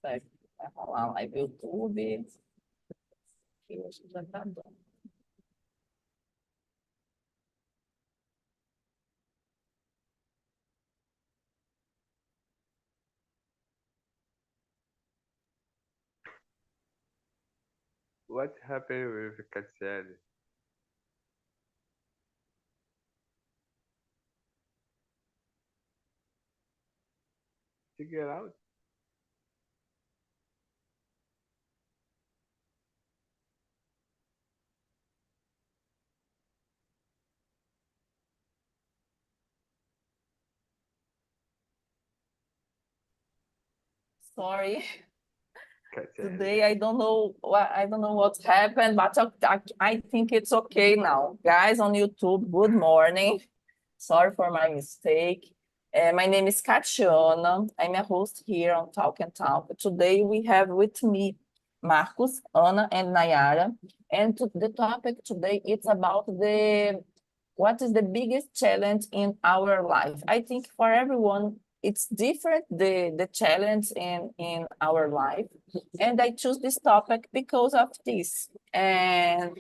Vai rolar a live YouTube. E hoje já tá bom. What happened with Cassiane? To get out? Sorry. Cassiane. Today I don't know what happened, but I think it's okay now. Guys on YouTube, good morning. Sorry for my mistake. My name is Catiana. I'm a host here on Talk and Talk. Today we have with me Marcos, Ana, and Nayara. And the topic today is about what is the biggest challenge in our life. I think for everyone, it's different, the challenge in our life. And I choose this topic because of this. And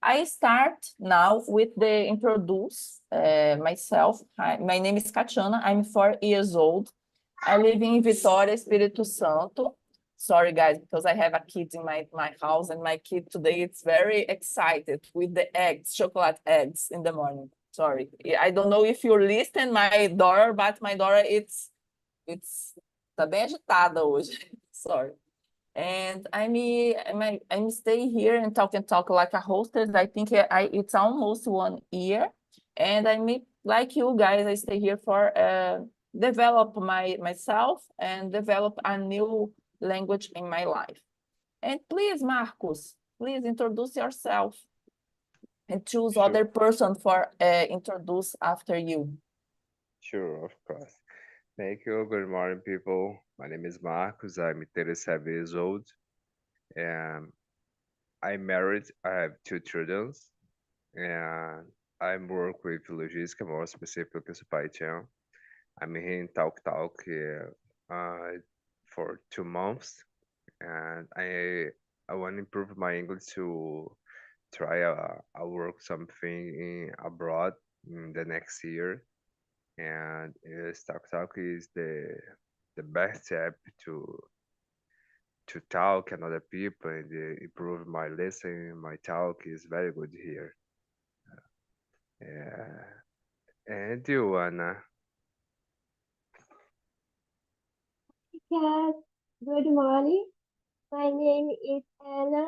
I start now with the introduce myself. My name is Catiana. I'm 4 years old. I live in Vitória, Espírito Santo. Sorry, guys, because I have a kid in my house, and my kid today is very excited with the eggs, chocolate eggs in the morning. Sorry, I don't know if you listen my daughter, but my daughter it's tá bem agitada hoje. Sorry. And I'm stay here and talk like a hostess. I think it's almost 1 year, and like you guys. I stay here for develop myself and develop a new language in my life. And please, Marcos, please introduce yourself and choose Sure, other person for introduce after you. sure, of course. Thank you. Good morning, people. My name is Marcos. I'm 37 years old. And I'm married. I have 2 children. And I work with logistics, more specifically supply chain. I'm here in Talk Talk for 2 months. And I want to improve my English to try a work something in abroad in the next year. And Talk Talk is the best app to talk and other people and improve my listening. My talk is very good here. Yeah. And you, Anna? Yes, good morning. My name is Anna.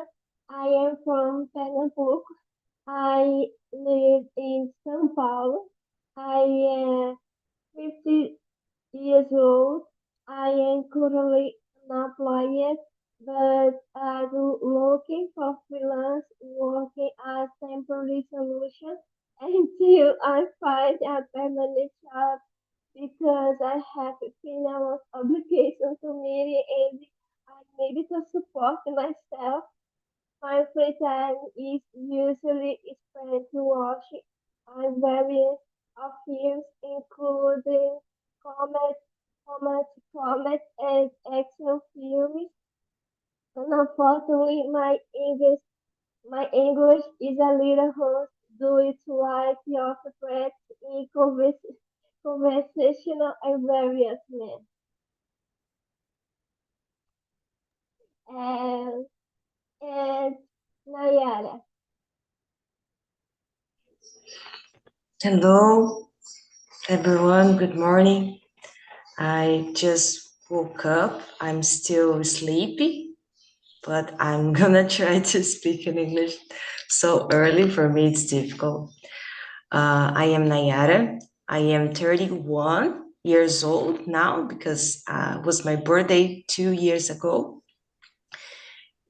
I am from Pernambuco. I live in São Paulo. I am 50 years old. I am currently unemployed, but I'm looking for freelance working as temporary solution until I find a permanent job because I have a financial obligation to me and I need to support myself. My free time is usually spent watching a various of films, including comedy, comedy and action films. And unfortunately, my English is a little hoarse due to lack of practice in conversational embarrassment. And, and Nayara. Hello, everyone. Good morning. I just woke up. I'm still sleepy, but I'm gonna try to speak in English. So early for me, it's difficult. I am Nayara. I am 31 years old now because it was my birthday 2 years ago.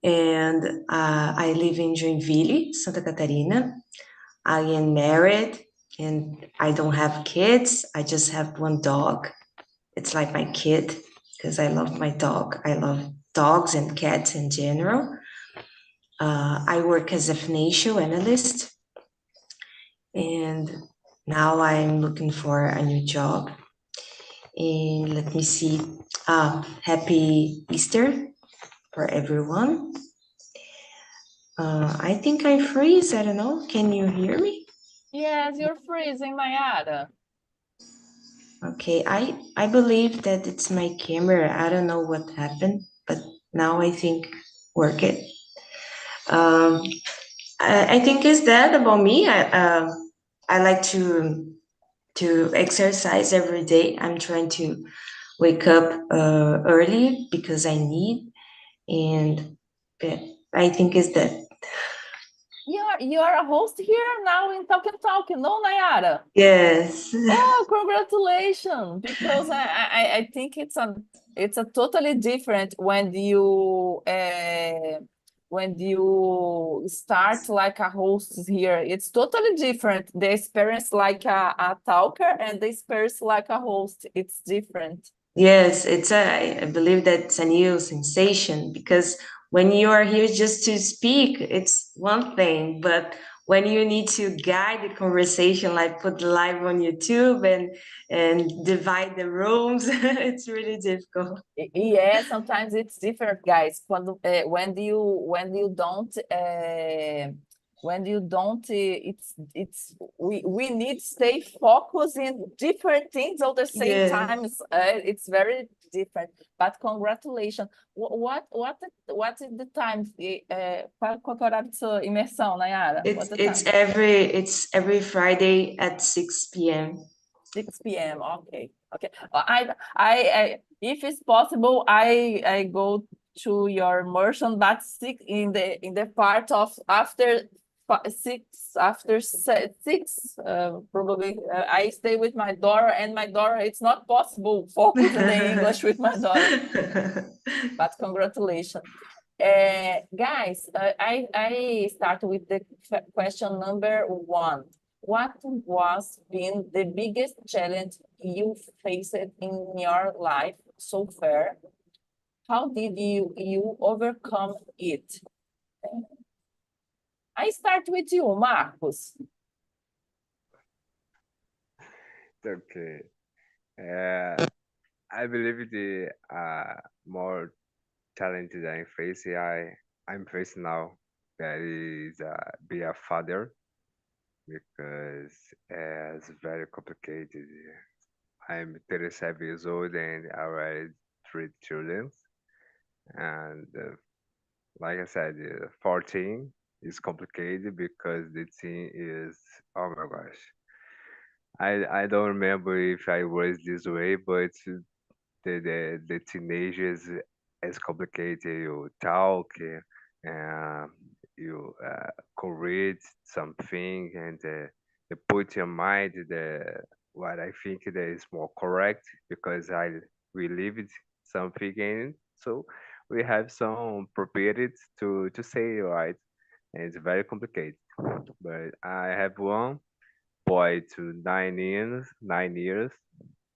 And I live in Joinville, Santa Catarina. I am married and I don't have kids. I just have one dog. It's like my kid because I love my dog. I love dogs and cats in general. I work as a financial analyst and now I'm looking for a new job. And let me see. Happy Easter for everyone. I think I freeze. I don't know. Can you hear me? Yes, you're freezing, Nayara. Okay, I believe that it's my camera. I don't know what happened, but now I think work it. Um, I think is that about me. I like to exercise every day. I'm trying to wake up early because I need, and uh, I think is that. You're a host here now in Talking, no, Nayara? Yes. Oh, congratulations! Because I think it's a totally different when you start like a host here. It's totally different. The experience like a talker and the experience like a host. It's different. Yes, I believe that's a new sensation because when you are here just to speak, it's one thing, but when you need to guide the conversation, like put live on YouTube and divide the rooms, it's really difficult. Yeah, sometimes it's different, guys. When you don't, it's we need to stay focused in different things at the same Yes. time. It's very different. But congratulations. What is the time? Qual que é o horário de sua imersão, Nayara? What's the time? It's every Friday at 6 p.m. 6 p.m. Okay. If it's possible, I go to your immersion, but in the part of after six, probably I stay with my daughter, and my daughter, it's not possible focus in the English with my daughter. But congratulations. Guys, I start with the question number 1. What was been the biggest challenge you faced in your life so far? How did you overcome it? I start with you, Marcos. Okay. I believe the more challenge that I'm facing now, that is be a father, because it's very complicated. I'm 37 years old and I already 3 children, and like I said, 14 is complicated because the teen is, oh my gosh. I don't remember if I was this way, but the teenagers is complicated. You talk, you correct something, and you put your mind what I think that is more correct, because we lived something, and so we have some propriety to say right, and it's very complicated. But I have one boy to 9 years. 9 years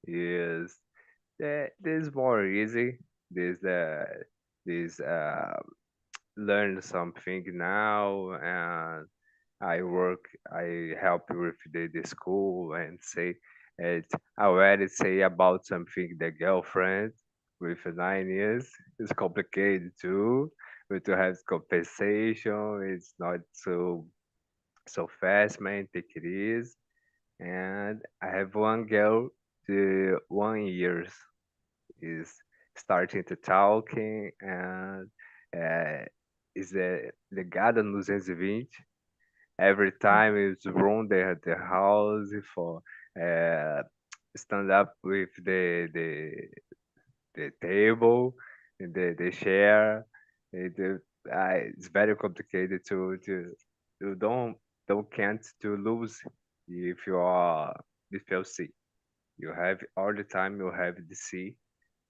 is this more easy. This learn something now, and I help with the school, and say it. I already say about something the girlfriend with 9 years is complicated too. But to have compensation, it's not so fast, man. Take it easy. And I have one girl to 1 years is starting to talking, and is ligada no 220. Every time it's run the house for uh, stand up with the table, and the chair. It's very complicated to you don't can't to lose if you are if you're sick. You have all the time you have the C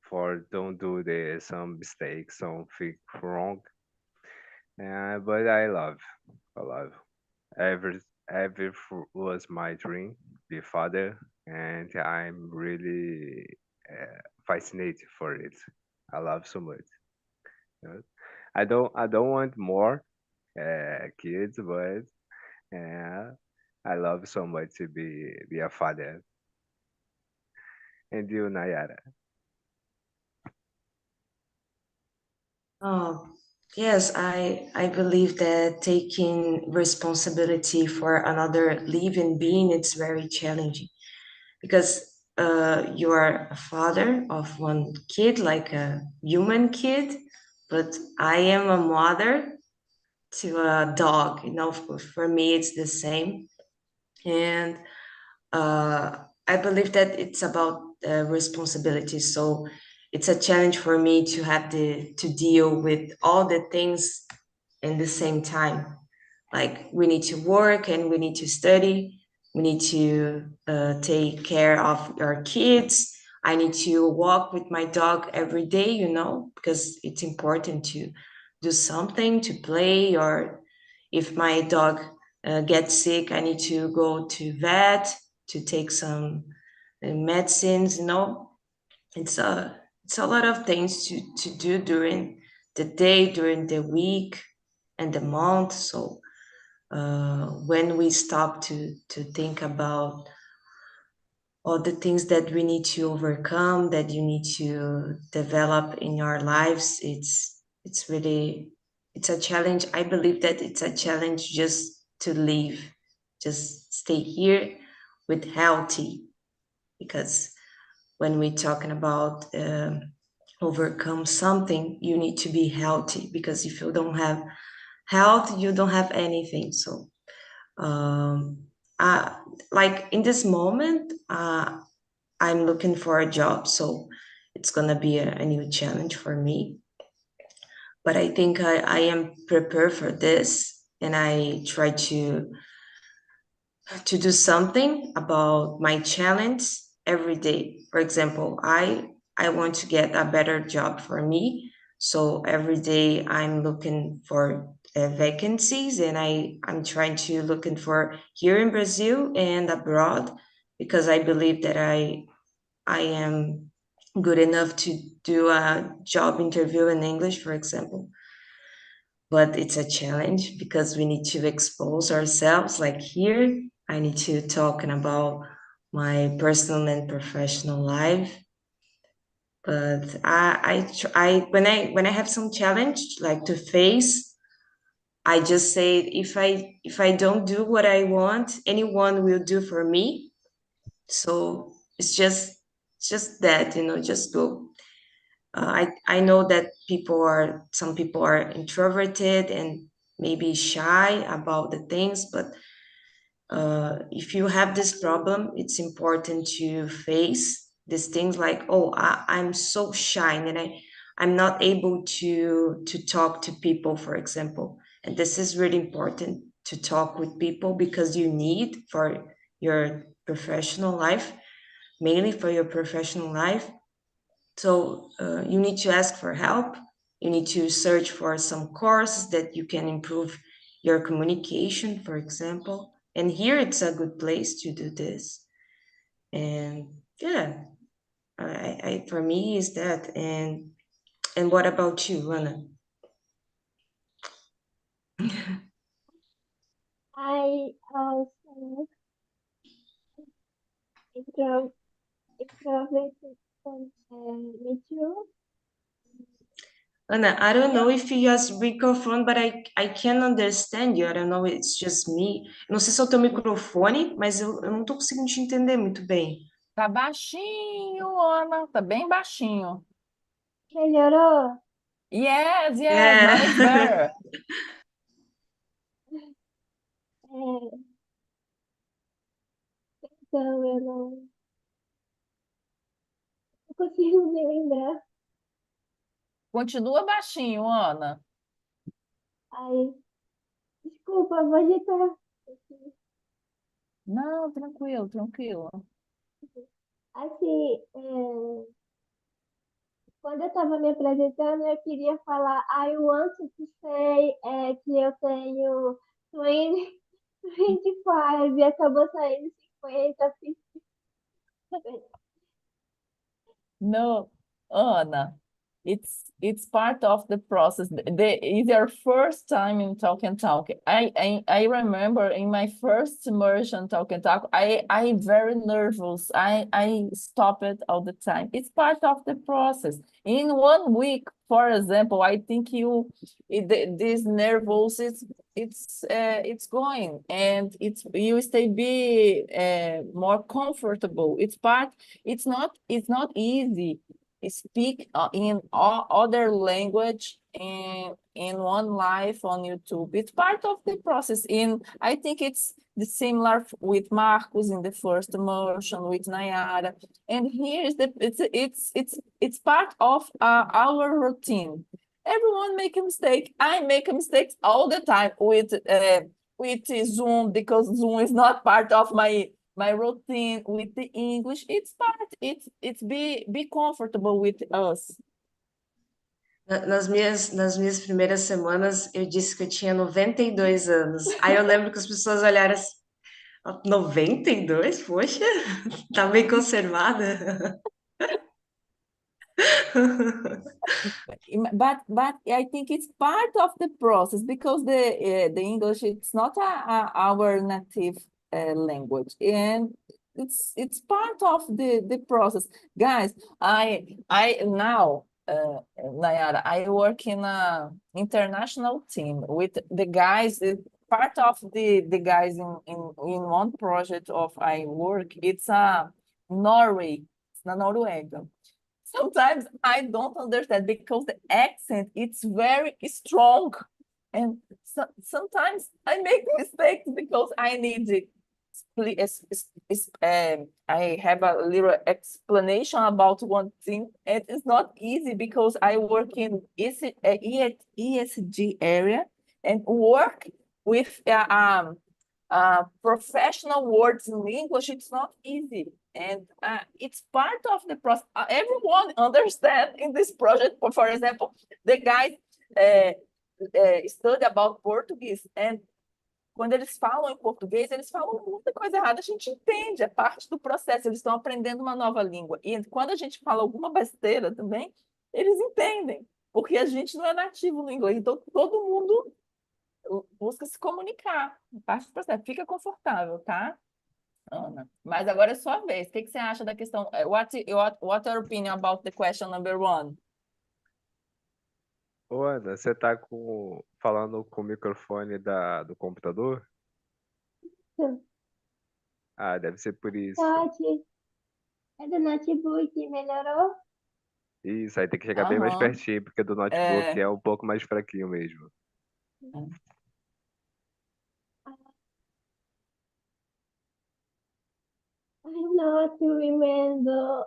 for don't do the some mistakes, something wrong. But I love every was my dream be father, and I'm really fascinated for it. I love so much. You know? I don't want more kids, but uh, I love so much to be a father. And you, Nayara? Oh, yes, I believe that taking responsibility for another living being, it's very challenging because you are a father of one kid, like a human kid, but I am a mother to a dog, for me it's the same. And I believe that it's about responsibility. So it's a challenge for me to have to deal with all the things in the same time. Like we need to work and we need to study. We need to take care of our kids. I need to walk with my dog every day, because it's important to do something, to play, or if my dog gets sick, I need to go to vet to take some medicines. It's a lot of things to do during the day, during the week, and the month. So when we stop to think about all the things that we need to overcome, that you need to develop in your lives, it's really it's a challenge. I believe that it's a challenge just to live, just stay here with healthy, because when we're talking about overcome something, you need to be healthy, because if you don't have health, you don't have anything. So um, uh, like in this moment, I'm looking for a job, so it's gonna be a new challenge for me. But I think I am prepared for this, and I try to do something about my challenge every day. For example, I want to get a better job for me, so every day I'm looking for vacancies, and I'm trying to looking for here in Brazil and abroad, because I believe that I am good enough to do a job interview in English, for example. But it's a challenge because we need to expose ourselves. Like here, I need to talking about my personal and professional life. But when I have some challenge like to face, I just say if I don't do what I want, anyone will do for me. So it's just that, just go. I know that some people are introverted and maybe shy about the things, but if you have this problem, it's important to face these things, like, oh, I'm so shy and I'm not able to talk to people, for example. And this is really important, to talk with people, because you need for your professional life, mainly for your professional life. So you need to ask for help. You need to search for some courses that you can improve your communication, for example. And here it's a good place to do this. And yeah, for me is that. And what about you, Anna? I also intro introverted me too. Anna, I don't know if you use microphone, but I can understand you. I don't know, it's just me. Não sei se é o teu microfone, mas eu não tô conseguindo te entender muito bem. Tá baixinho, Ana, tá bem baixinho. Melhorou? Yes, yes, now it's É. better. É, então eu não consigo me lembrar. Continua baixinho, Ana. Aí, desculpa, vou digitar. Não, tranquilo, tranquilo. Assim, quando eu estava me apresentando, eu queria falar I want to say que eu tenho 20, 25 e acabou saindo 50. No, Ana, it's part of the process. It's your first time in Talk and Talk. I remember in my first immersion Talk and Talk, I very nervous. I stop it all the time. It's part of the process. In 1 week, for example, I think this nervous it's going, and you be more comfortable. It's not easy speak in other language in one live on YouTube. It's part of the process. I think it's the similar with Marcos in the first immersion, with Nayara. And here is it's part of our routine. Everyone make a mistake. I make mistakes all the time with Zoom, because Zoom is not part of my routine with the English. It's be comfortable with us. Nas minhas primeiras semanas, eu disse que eu tinha 92 anos. Aí eu lembro que as pessoas olharam assim, 92? Poxa, tá bem conservada. But I think it's part of the process, because the English, it's not our native language, and it's part of the process. Guys, I now Nayara, I work in a international team with the guys. Part of the guys in one project of I work, it's Norway, it's Noruega. Sometimes I don't understand, because the accent, it's very strong, and sometimes I make mistakes because I need it. I have a little explanation about one thing. It is not easy, because I work in ESG area and work with professional words in English. It's not easy, and it's part of the process. Everyone understand in this project. For example, the guys study about Portuguese, and quando eles falam em português, eles falam muita coisa errada, a gente entende, é parte do processo, eles estão aprendendo uma nova língua. E quando a gente fala alguma besteira também, eles entendem, porque a gente não é nativo no inglês, então todo mundo busca se comunicar, parte do processo. Fica confortável, tá, Ana? Mas agora é sua vez. O que você acha da questão? What's your opinion about the question number 1? Ô, Ana, você tá falando com o microfone do computador? Sim. Ah, deve ser por isso. Pode. É do notebook, melhorou? Isso, aí tem que chegar bem mais Aham. pertinho, porque do notebook É. é um pouco mais fraquinho mesmo. I'm not remember.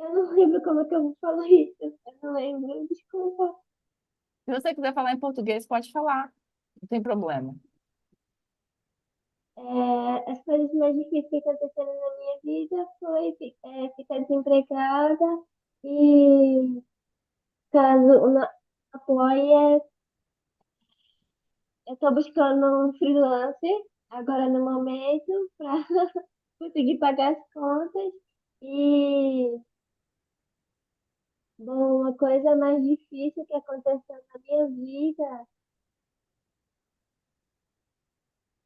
Eu não lembro como é que eu vou falar isso. Eu não lembro, desculpa. Se você quiser falar em português, pode falar, não tem problema. As coisas mais difíceis que aconteceram na minha vida foi ficar desempregada e caso não apoie, eu estou buscando um freelancer agora no momento para conseguir pagar as contas. E bom, uma coisa mais difícil que aconteceu na minha vida.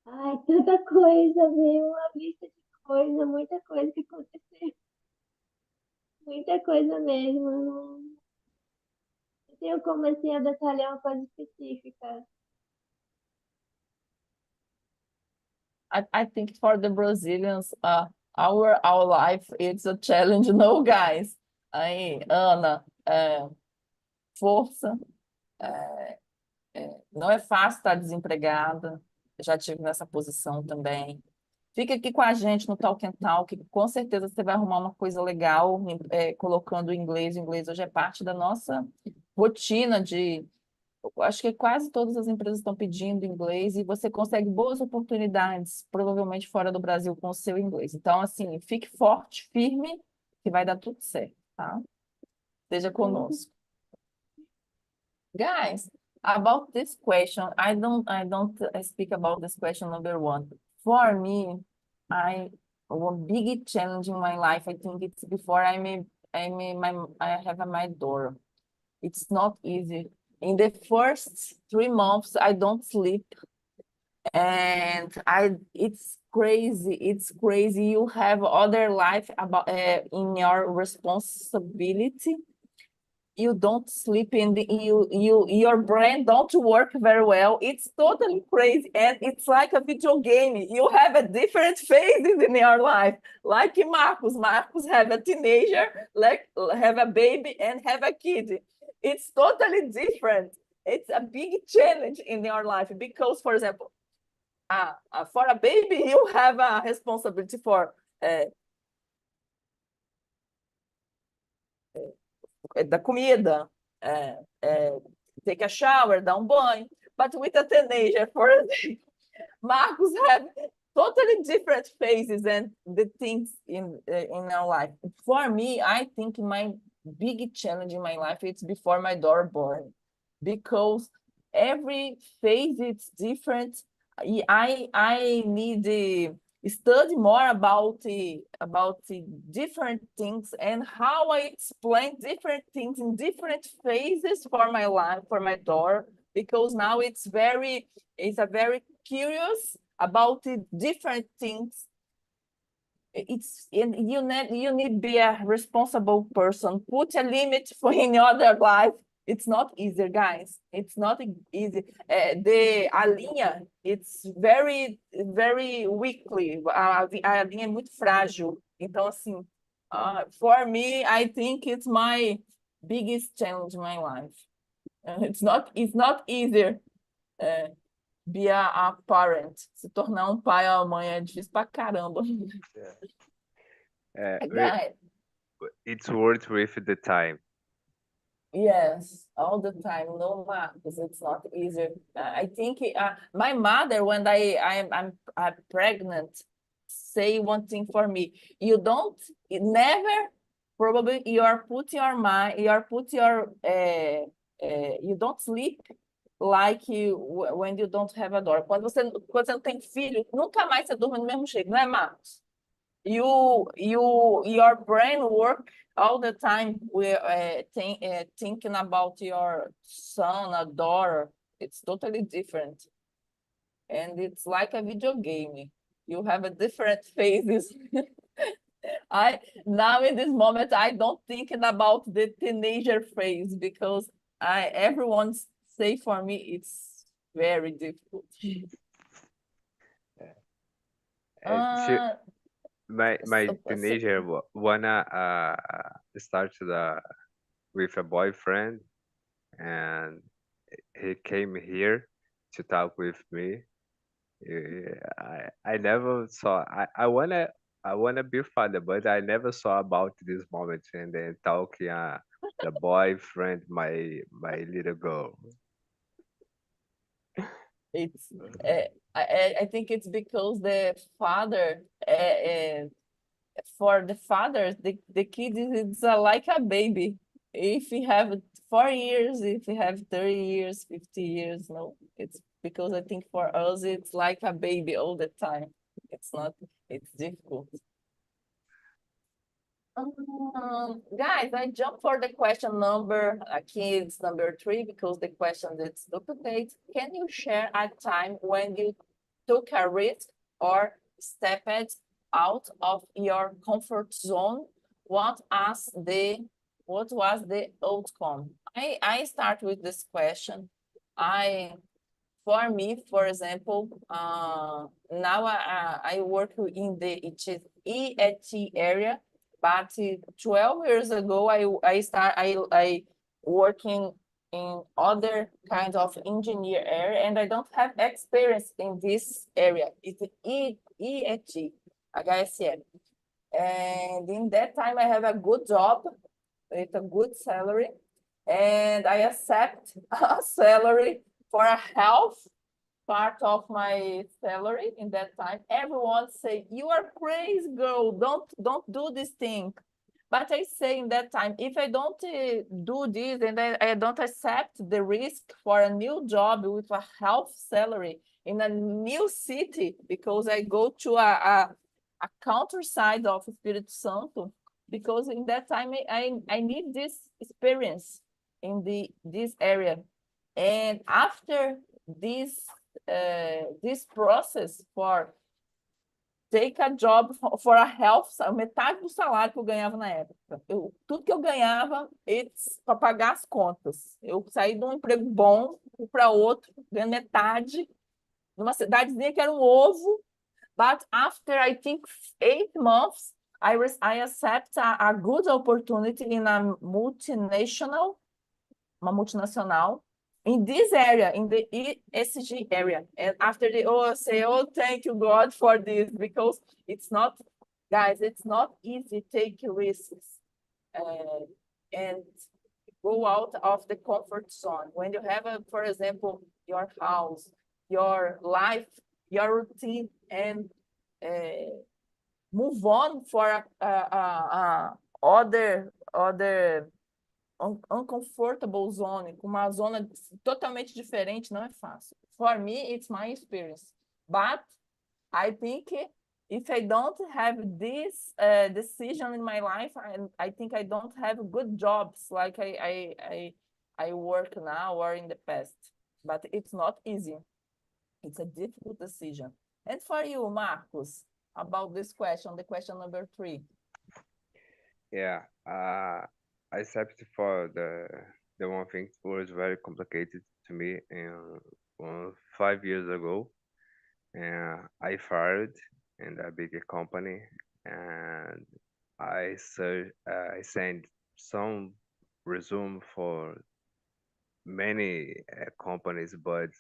Ai, tanta coisa, viu? Uma lista de coisa, muita coisa que aconteceu. Muita coisa mesmo. Não tenho como assim detalhar uma coisa específica. I think for the Brazilians, our life it's a challenge, no, guys? Aí, Ana, força. Não é fácil estar desempregada. Eu já estive nessa posição também. Fica aqui com a gente no Talk and Talk, que com certeza você vai arrumar uma coisa legal, colocando o inglês. O inglês hoje é parte da nossa rotina eu acho que quase todas as empresas estão pedindo inglês, e você consegue boas oportunidades, provavelmente fora do Brasil, com o seu inglês. Então, assim, fique forte, firme, que vai dar tudo certo, tá? Esteja conosco. Guys, about this question, I don't speak about this question number 1. For me, one big challenge in my life. I think it's before I have my daughter. It's not easy. In the first 3 months, I don't sleep, and it's crazy. It's crazy. You have other life about in your responsibility. You don't sleep in your brain don't work very well. It's totally crazy, and it's like a video game. You have a different phases in your life, like Marcos have a teenager, like have a baby and have a kid. It's totally different. It's a big challenge in your life because, for example, for a baby you have a responsibility for da comida, take a shower, dar banho. But with a teenager, for example, Marcos have totally different phases and the things in our life. For me, I think my big challenge in my life is before my daughter born, because every phase it's different. I need to study more about the different things and how I explain different things in different phases for my life, for my daughter, because now it's a very curious about the different things. It's you need to be a responsible person, put a limit for in other life. It's not easy, guys. It's not easy. The Alinha, it's very, very weakly. A linha é muito frágil. Então, assim, for me, I think it's my biggest challenge in my life. It's not easier be a parent. Se tornar pai ou mãe é difícil pra caramba. Guys, It's worth with the time. yes, all the time. No, Marcos, it's not easy. I think my mother, when I'm pregnant, say one thing for me. You never, probably you don't sleep like when you don't have a daughter. Quando você não tem filho, nunca mais você dorme do mesmo jeito, não é, Marcos? Your brain work all the time with thinking about your son or daughter. It's totally different, and it's like a video game. You have a different phases. Now in this moment I don't thinking about the teenager phase because everyone say for me it's very difficult. My So- teenager wanna start with a boyfriend, and he came here to talk with me. I never saw. I wanna be father, but I never saw about this moment and then talking the boyfriend, my little girl. It's I think it's because the father for the fathers the kid is like a baby. If you have 4 years, if you have 30 years, 50 years, no, it's because I think for us it's like a baby all the time. It's difficult. Guys, I jump for the question number, kids number 3, because the question is duplicate. Can you share a time when you took a risk or stepped out of your comfort zone? What was the outcome? I start with this question. For me, for example, now I work in the EET area. But 12 years ago, I working in other kinds of engineer area, and I don't have experience in this area. It's EET, HSE. And in that time, I have a good job with a good salary, and I accept a salary for a half part of my salary in that time. Everyone say, you are crazy, girl, don't do this thing. But I say in that time, if I don't do this and I don't accept the risk for a new job with a half salary in a new city, because I go to a a countryside of Espírito Santo, because in that time I need this experience in this area. And after this process for take a job for a health, metade do salário que eu ganhava na época. Tudo que eu ganhava para pagar as contas. Eu saí de um emprego bom para outro, ganhando metade, numa cidadezinha que era um ovo. But after, I think, 8 months, I accept a good opportunity in a multinational, uma multinacional, in this area, in the ESG area. And after I say, oh, thank you, God, for this, because it's not, guys, it's not easy to take risks and go out of the comfort zone. When you have, for example, your house, your life, your routine, and move on for other uncomfortable zone, com uma zona totalmente diferente, não é fácil. For me, it's my experience. But I think if I don't have this decision in my life, I think I don't have good jobs like I work now or in the past. But it's not easy. It's a difficult decision. And for you, Marcos, about this question, the question number 3. Yeah, except for the one thing was very complicated to me 5 years ago. And I fired in a big company, and I sent some resume for many companies, but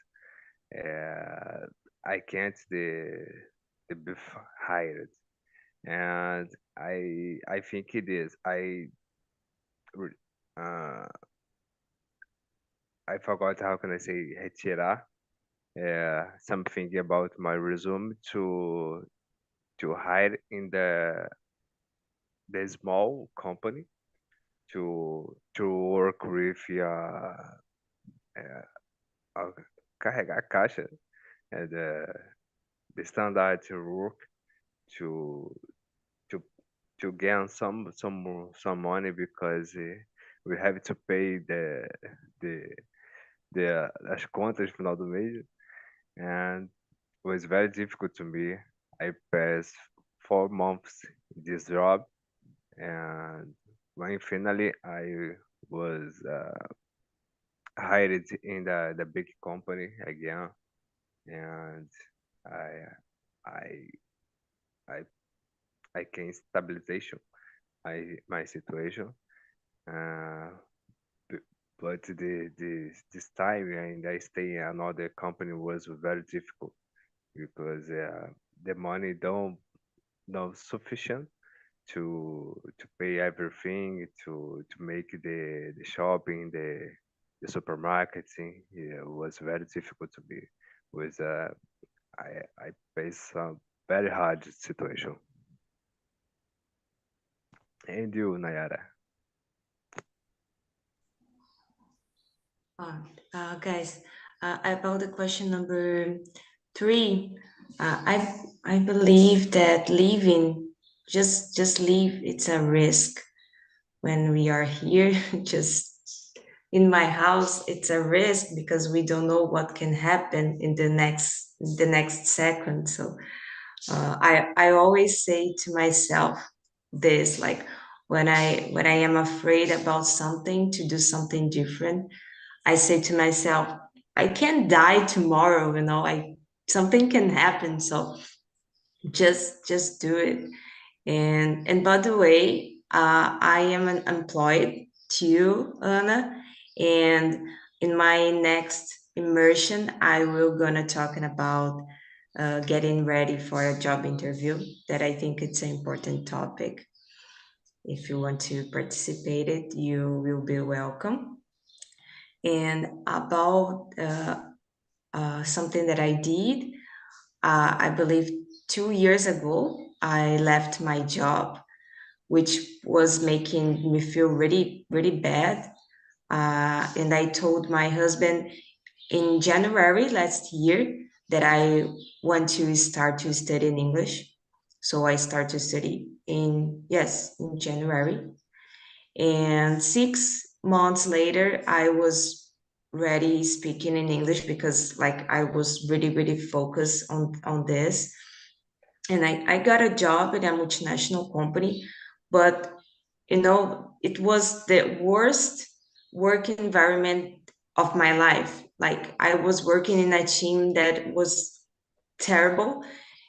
I can't be hired. And I think it is. I forgot how can I say retirar something about my resume to hire in the small company to work with carregar a caixa and the standard work to gain some money, because we have to pay as contas no final do mês, and it was very difficult to me. I passed 4 months in this job, and when finally I was hired in the big company again, and I can stabilization my situation, but this time and I stay in another company was very difficult, because the money don't not sufficient to pay everything, to make the shopping, the supermarketing. Yeah, it was very difficult to be with I faced some very hard situation. And you, Nayara? Guys, about the question number 3, I believe that leaving, just leave, it's a risk. When we are here, just in my house, it's a risk because we don't know what can happen in the next second. So I always say to myself this, like when I am afraid about something, to do something different, I say to myself, I can die tomorrow, something can happen. So just do it. And by the way, I am employed too, Anna, and in my next immersion, I will gonna talking about getting ready for a job interview, that I think it's an important topic. If you want to participate it, you will be welcome. And about something that I did, I believe 2 years ago, I left my job, which was making me feel really, really bad. And I told my husband in January last year that I want to start to study in English. So I started to study in January. And 6 months later, I was ready speaking in English because like I was really, really focused on this. And I got a job in a multinational company, but it was the worst work environment of my life. Like I was working in a team that was terrible.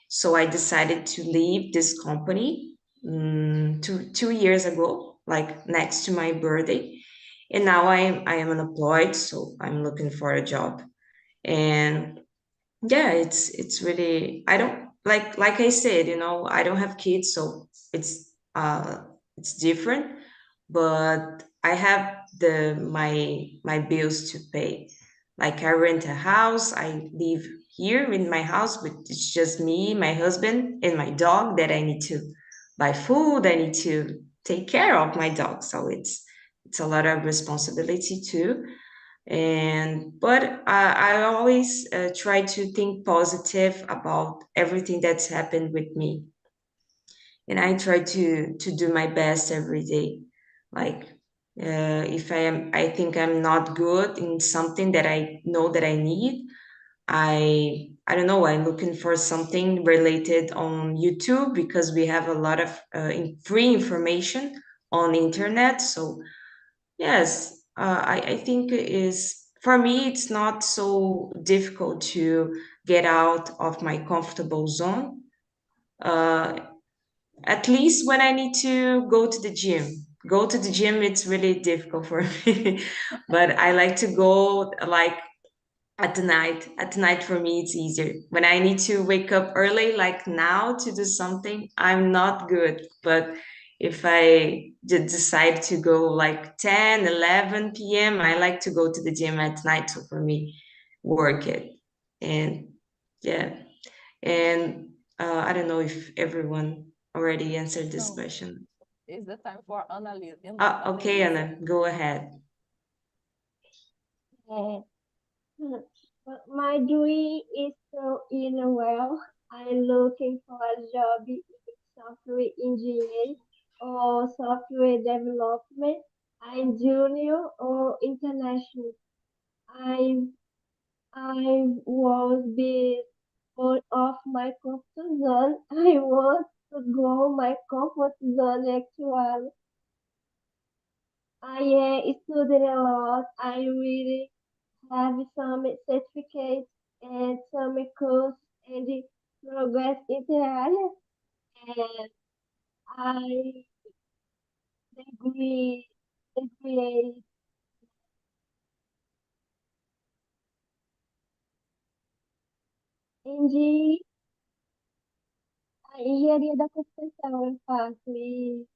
So I decided to leave this company 2 years ago, like next to my birthday. And now I am unemployed, so I'm looking for a job. And yeah, it's really, I don't like I said, I don't have kids, so it's different, but I have my bills to pay. Like I rent a house, I live here in my house, but it's just me, my husband, and my dog that I need to buy food, I need to take care of my dog. So it's a lot of responsibility too. But I always try to think positive about everything that's happened with me, and I try to do my best every day. Like if I think I'm not good in something that I know that I need, I don't know, I'm looking for something related on YouTube because we have a lot of free information on the internet. So yes, I think it is for me, it's not so difficult to get out of my comfortable zone. Uh, at least when I need to go to the gym. Go to the gym, it's really difficult for me. But I like to go like at the night. At the night for me, it's easier. When I need to wake up early, like now, to do something, I'm not good. But if I decide to go like 10, 11 p.m., I like to go to the gym at night. So for me, work it. And yeah. And I don't know if everyone already answered this No. question. It's the time for Annalisa. Okay, Anna, go ahead. Uh, my dream is to earn well. I'm looking for a job in software engineering or software development. I'm junior or international. I I was be out of my comfort zone. I want to grow my comfort zone actually. I studied a lot. I really have some certificates and some course and progress in the area. And I degree, degree em engenharia da computação eu faço e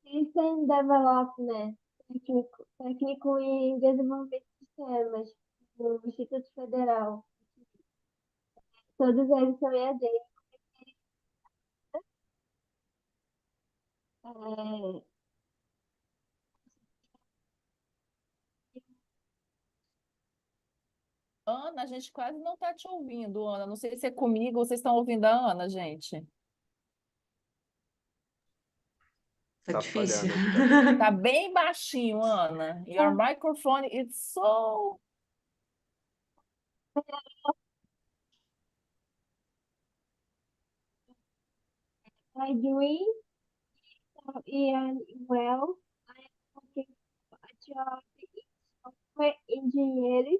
System Development, técnico em desenvolvimento de sistemas no Instituto Federal. Todos eles são EAD. É, Ana, a gente quase não está te ouvindo, Ana. Não sei se é comigo ou vocês estão ouvindo a Ana, gente. Tá Tá difícil. falhando aqui também. Tá bem baixinho, Ana. Your microphone is so. my dream and well, I am looking for a job in software engineering,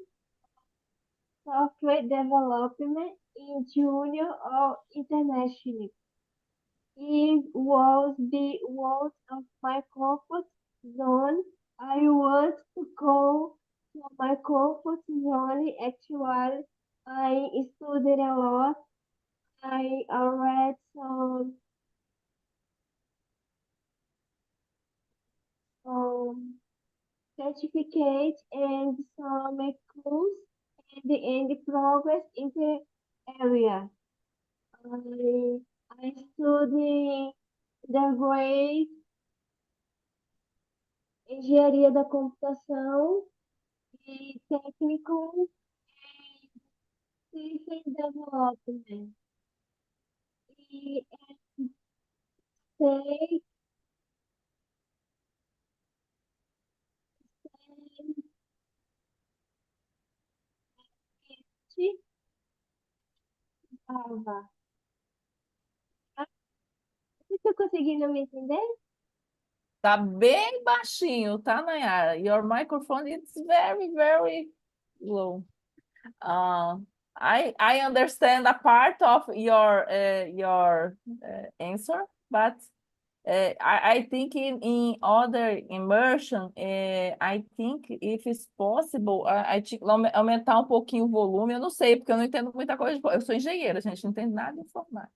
software development in junior or international. It was the walls of my comfort zone. I want to go to my comfort zone. Actually, I studied a lot. I read some um, certificates and some course and progress in the area. I, I study the grade engenharia da computação e técnico em System Development. Say, estava. Você está conseguindo me entender? Tá bem baixinho, tá, Nayara? Your microphone is very, very low. Uh, I understand a part of your answer, but I think in other immersion, I think if it's possible, a gente aumentar um pouquinho o volume. Eu não sei, porque eu não entendo muita coisa. Eu sou engenheira, gente, não entendo nada de informática,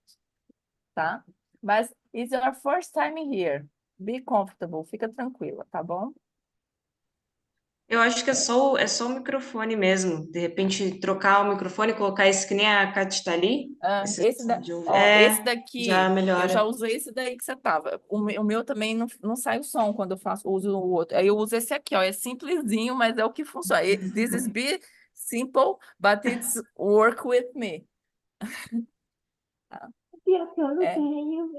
tá? Mas it's your first time here. Be comfortable, fica tranquila, tá bom? Eu acho que é só o microfone mesmo. De repente, trocar o microfone, colocar esse que nem a Kate tá ali. Esse som de ouvir. Esse Já daqui, eu já melhora. usei esse daí que você tava. O meu também não sai o som quando eu faço, uso o outro. Aí eu uso esse aqui, ó. É simplesinho, mas é o que funciona. This is be simple, but it's work with me. Pior que eu não É. tenho.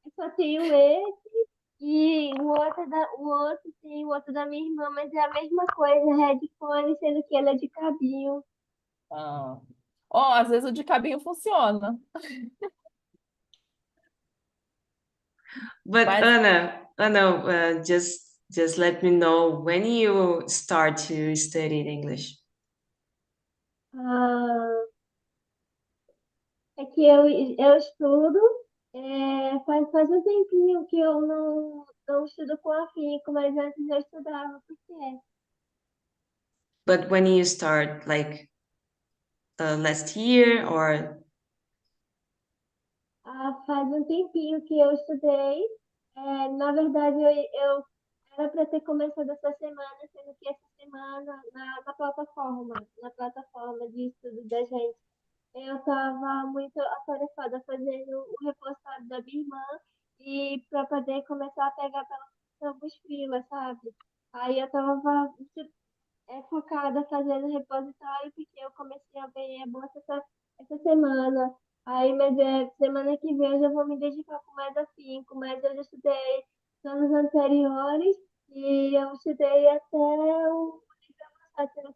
Eu só tenho esse e o outro tem o outro da minha irmã, mas é a mesma coisa, headphone, sendo que ele é de cabinho. Ah. Ó, às vezes o de cabinho funciona. But Mas Anna, just let me know when you start to study English. Ah, é que eu estudo, faz um tempinho que eu não estudo com afinco, mas antes eu estudava, porque But when you start, like last year or faz um tempinho que eu estudei. Na verdade, eu era para ter começado essa semana, sendo que essa semana, na plataforma de estudo da gente, eu estava muito atarefada fazendo o repositório da minha irmã e para poder começar a pegar pela questão dos freela, sabe? Aí eu estava focada fazendo repositório porque eu comecei a ganhar bolsa essa semana. Aí, mas semana que vem eu já vou me dedicar com mais afinco, mas eu já estudei nos anos anteriores e eu estudei até o nível avançado,